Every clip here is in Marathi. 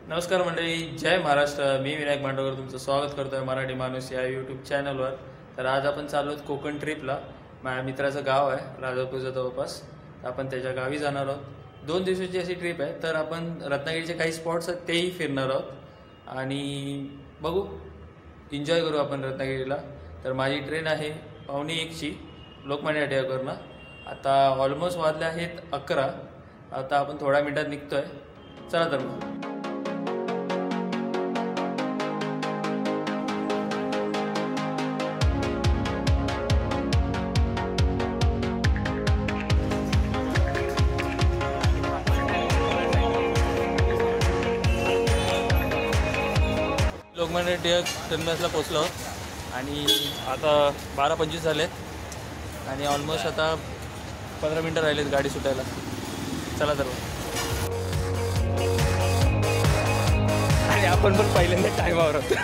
नमस्कार मंडळी, जय महाराष्ट्र. मी विनायक मांडवकर तुमचं स्वागत करतोय मराठी माणूस या यूट्यूब चॅनलवर. तर आज आपण चाललो आहोत कोकण ट्रिपला. माझ्या मित्राचं गाव आहे राजापूरच्या जवळपास. आपण त्याच्या गावी जाणार आहोत. 2 दिवसाची अशी ट्रिप आहे. तर आपण रत्नागिरीचे काही स्पॉट्स आहेत तेही फिरणार आहोत आणि बघू, एन्जॉय करू आपण रत्नागिरीला. तर माझी ट्रेन आहे 1:45ची लोकमान्य टिळकवरनं. आता ऑलमोस्ट वाजले आहेत 11. आता आपण थोड्या मिनिटात निघतोय. चला तर मग. लोकमान्य टिळक टर्मिनसला पोचलो आणि आता 12:25 झाले आणि ऑलमोस्ट आता 15 मिनटं राहिलेत गाडी सुटायला. चला तर. आणि आपण पण पहिल्यांदा टायमावर होतो.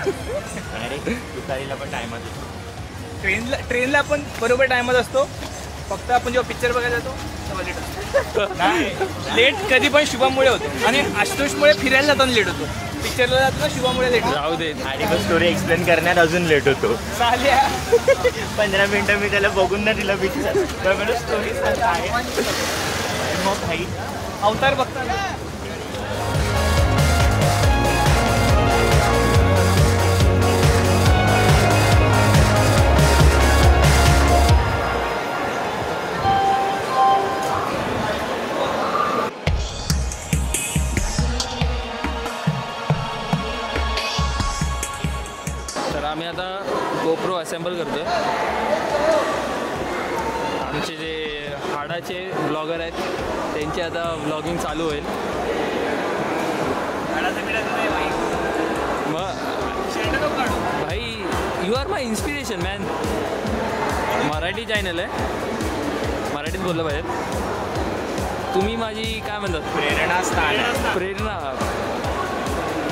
अरे दुपारीला पण टायमात येतो. ट्रेनला पण बरोबर टायमात असतो. फक्त आपण जेव्हा पिक्चर बघायला जातो तेव्हा लेट असतो. नाही, लेट कधी पण शुभममुळे होतो आणि आशुतोषमुळे फिरायला जाताना लेट होतो. पिक्चरला जाताना शुभममुळे लेट जाऊ दे. आणि मग स्टोरी एक्सप्लेन करण्यात अजून लेट होतो. चालेल 15 मिनिटं मी त्याला बघून ना दिलं पिक्चर स्टोरी मग भाई अवतार बघता. आम्ही आता गोप्रो असेंबल करतोय. आमचे जे हाडाचे ब्लॉगर आहेत त्यांची आता ब्लॉगिंग चालू होईल. मग भाई, you are my inspiration man. Marathi channel आहे, मराठीत बोललं पाहिजे. तुम्ही माझी काय म्हणतात प्रेरणा.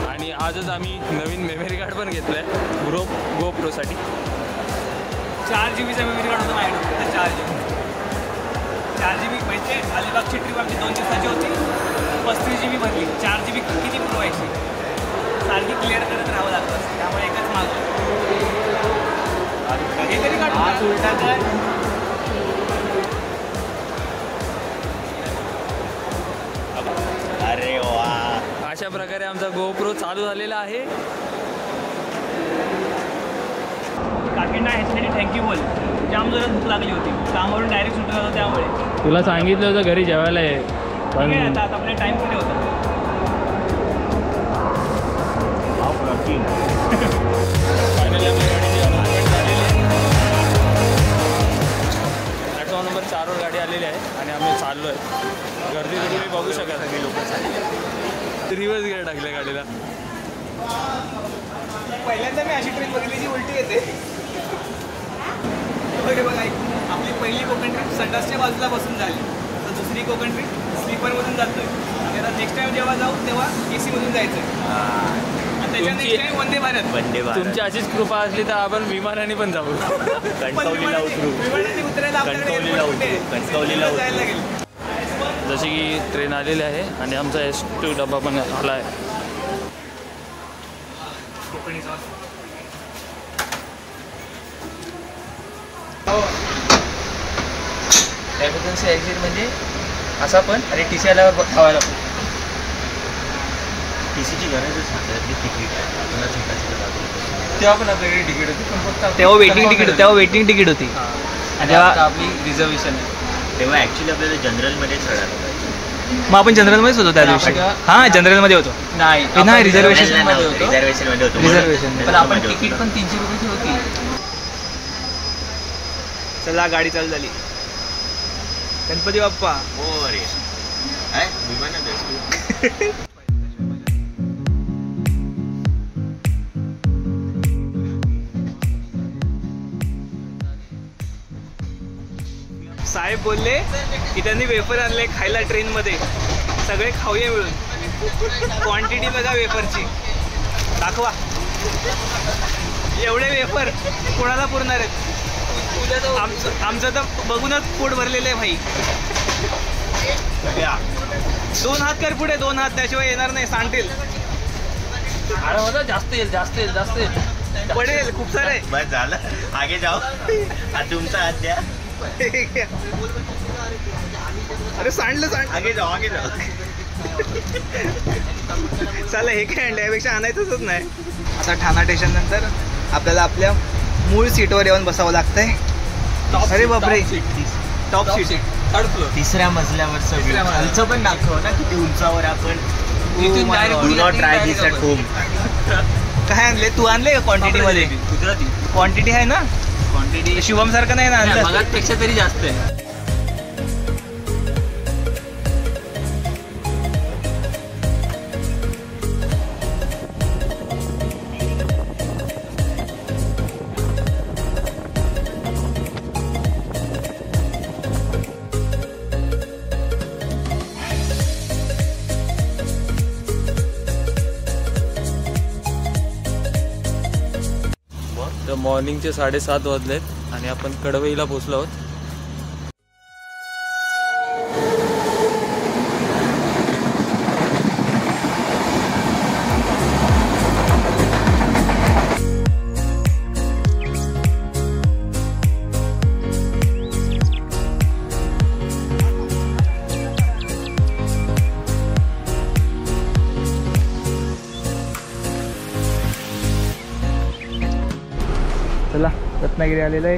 आणि आजच आम्ही नवीन मेमरी कार्ड पण घेतलं आहे गोप्रोसाठी. 4 GB मेमरी कार्ड होतं माझ्याकडे. 4 GB म्हणजे अलिबागची ट्रिप आमची 2 दिवसाची होती. 35 GB भरली. 4 GB किती पुरवायची, सारखी क्लिअर करत राहावं लागतं. त्यामुळे एकच मागं हे तरी काढून उलटा कर. अरे वा, अशा प्रकारे आमचा गोप्रो चालू झालेला आहे. काकींना ह्याच्यासाठी थँक्यू बोल. जाम जोरात भूक लागली होती. कामावरून डायरेक्ट सुटला होता त्यामुळे. तुला सांगितलं होतं घरी जेवायला आहे पण आता आपल्या टाईम पुढे होता. फायनली आपली गाडीची अनाउन्समेंट झालेली आहे. प्लॅटफॉर्म नंबर 4वर गाडी आलेली आहे आणि आम्ही चाललो आहे. गर्दी तुम्ही बघू शकाल. सगळी लोक रिवर्स गिअर टाकले गाडीला. पहिल्यांदा मी अशी ट्रेन बघितली जी उलटी येते. बघा, आपली पहिली कोकण ट्रिप संडासच्या बाजूला बसून झाली. तर दुसरी कोकण ट्रिप स्लीपरमधून जातोय. आणि आता नेक्स्ट टाइम जेव्हा जाऊ तेव्हा AC मधून जायचं. त्याच्या नेक्स्ट टाइम वंदे भारत. तुमची अशीच कृपा असली तर आपण विमानाने पण जाऊ. कणकवलीला उतरू. विमानाने उतरायला कणकवलीला जायला लागेल. जशी की ट्रेन आलेली आहे आणि आमचा S2 डबा पण आला आहे. एमर्जन्सी एक्झिट म्हणजे असा पण आणि TC आल्यावर खावायला पण. TCची गरजच नाही. तिकीट आहे तेव्हा पण आपल्याकडे तिकीट होती, पण फक्त तेव्हा वेटिंग तिकीट होती. आणि तेव्हा आपली रिझर्वेशन आहे. तेव्हा ॲक्च्युली आपल्याला जनरलमध्ये चढायला पाहिजे. मग आपण जनरलमध्येच होतो त्या दिवशी. हां, जनरलमध्ये होतो. नाही, रिझर्वेशन मध्ये होतो. रिझर्वेशनमध्ये होतो. रिझर्वेशन पण आपण तिकीट पण 300 रुपयाची होती. चला, गाडी चालू झाली. गणपती बाप्पा. हो रे, विमानात असतो. साहेब बोलले की त्यांनी वेफर आणले खायला ट्रेनमध्ये. सगळे खाऊया मिळून. क्वांटिटी बघा वेफरची, दाखवा. एवढे वेफर कोणाला पुरणार आहेत? आमचं तर बघूनच पोट भरलेलं आहे भाई. 2 हात कर पुढे, 2 हात, त्याशिवाय येणार नाही, सांगतील. अरे मला जास्त येईल जास्त येईल जास्त येईल. पडेल खूप सारे. बस झालं, आगे जाओ. तुमचा हात द्या. अरे सांडलं सांड. आगे जाओ, आगे जाओ. चला हे काय आणलं, यापेक्षा आणायचंच नाही. आता ठाणा स्टेशन नंतर आपल्याला आपल्या मूळ सीटवर येऊन बसावं लागतंय. अरे बापरे, टॉप सीट थर्ड फ्लोर. तिसऱ्या मजल्यावर खालचं पण दाखव ना किती उंचावर आपण. इथून direct not try this at home. काय आणले तू? आणले का क्वांटिटी मध्ये? गुजराती क्वांटिटी आहे ना? क्वांटिटी शुभम सारखं नाही ना आणलं? मगापेक्षा तरी जास्त आहे. तर मॉर्निंगचे 7:30 वाजलेत आणि आपण कडवईला पोहोचलो आहोत. चला रत्नागिरी आलेलं आहे.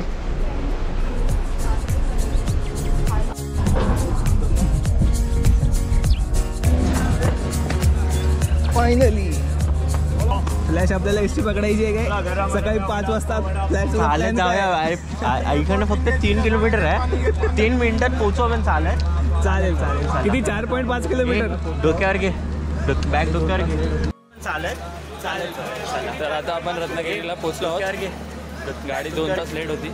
फायनली फ्लॅश आपल्याला एसटी पकडायची आहे काय? सकाळी 5 वाजता फ्लॅश. चालत जाऊया. इकडनं फक्त 3 किलोमीटर आहे. 3 मिनिटात पोहोचू आपण. चालत चालेल चालेल. किती? 4.5 किलोमीटर. डोक्यावर घे, बॅग डोक्यावर घे. चालत तर आता आपण रत्नागिरीला पोहोचलो आहोत. गाडी 2 तास लेट होती.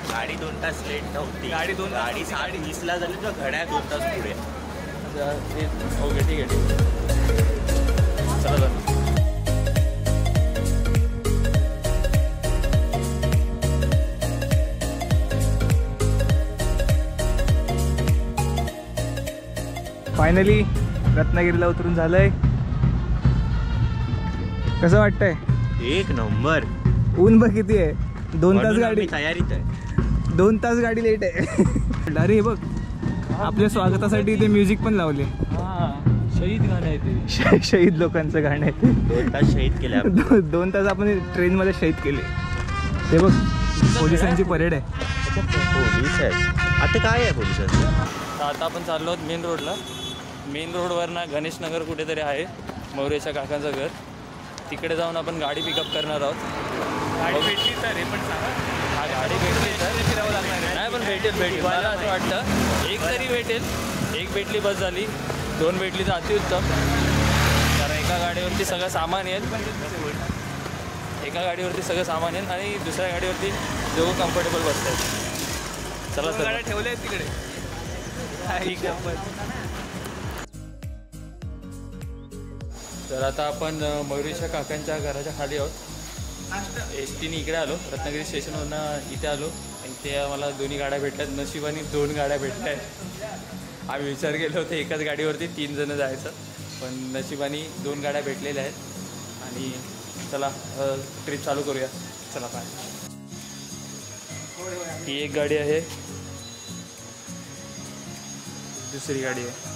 गाडी 2 तास लेट नव्हती. गाडी 7:20ला झाली तर घड्या 2 तास पुढे. ओके ठीक आहे. चला जाऊ. फायनली रत्नागिरीला उतरून झालंय. कसं वाटतंय? एक नंबर. ऊन बघ किती आहे. 2 तास गाडी. तयारीत आहे. 2 तास गाडी लेट आहे. अरे हे बघ, आपल्या स्वागतासाठी इथे म्युझिक पण लावले. शहीद गाणं आहे ते. शहीद लोकांचं गाणं आहे. 2 तास शहीद केले आपण. 2 तास आपण ट्रेनमध्ये शहीद केले. ते बघ, पोलिसांची परेड आहे. पोलीस आहेत. आता काय आहे पोलिसांचं? तर आता आपण चाललो आहोत मेन रोडला. मेन रोडवरनं गणेश नगर कुठेतरी आहे, मौर्याच्या काकांचं घर. तिकडे जाऊन आपण गाडी पिकअप करणार आहोत. गाडी भेटली तर हे पण सांगा. हा गाडी भेटली तर फिरावं लागणार नाही, पण भेटेल. मला असं वाटतं एक तरी भेटेल. एक भेटली बस झाली, 2 भेटली तर अतिउत्तम. कारण एका गाडीवरती सगळं सामान येईल. एका गाडीवरती सगळं सामान येईल आणि दुसऱ्या गाडीवरती दोघं कम्फर्टेबल बसतात. चला सर, ठेवले आहेत तिकडे. ठीक आहे. तर आता आपण मयुरेच्या काकांच्या घराच्या खाली आहोत. एस टीने इकडे आलो, रत्नागिरी स्टेशनवरनं इथे आलो आणि ते आम्हाला 2 गाड्या भेटल्यात. नशिबाने 2 गाड्या भेटल्या आहेत. आम्ही विचार केलो होतो एकाच गाडीवरती 3 जण जायचं, पण नशिबाने 2 गाड्या भेटलेल्या आहेत. आणि चला ट्रिप चालू करूया. चला बाय. ही एक गाडी आहे, दुसरी गाडी आहे.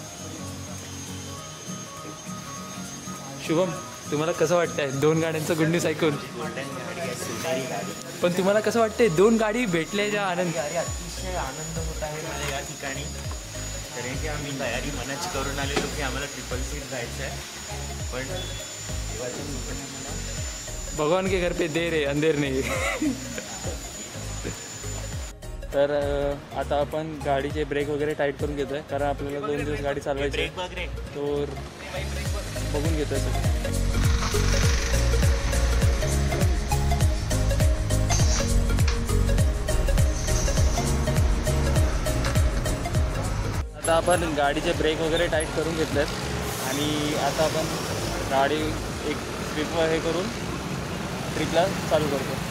शुभम, तुम्हाला कसं वाटतंय 2 गाड्यांचं गुड न्यूज ऐकून? पण तुम्हाला कसं वाटतंय 2 गाडी भेटल्याच्या आनंद? अतिशय आनंद होत आहे मला या ठिकाणी. कारण की आम्ही तयारी मनाची करून आलेलो की आम्हाला 3 सीट जायचं आहे. पण देवाच्या कृपेने आम्हाला भगवान के घर पे देर आहे, अंधेर नाही. तर आता आपण गाडीचे ब्रेक वगैरे टाईट करून घेतोय, कारण आपल्याला 2 दिवस गाडी चालवायची आहे. ब्रेक वगैरे तो बघून घेतोय सगळं. आता आपण गाडीचे ब्रेक वगैरे टाईट करून घेतलेत आणि आता आपण गाडी एक ट्रिप हे करून ट्रिपला चालू करतो.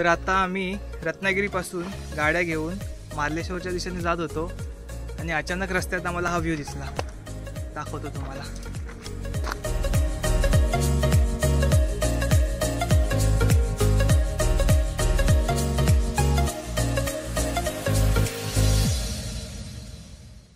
तर आता आम्ही रत्नागिरीपासून गाड्या घेऊन मार्लेश्वरच्या दिशेने जात होतो आणि अचानक रस्त्यात आम्हाला हा व्ह्यू दिसला, दाखवतो तुम्हाला.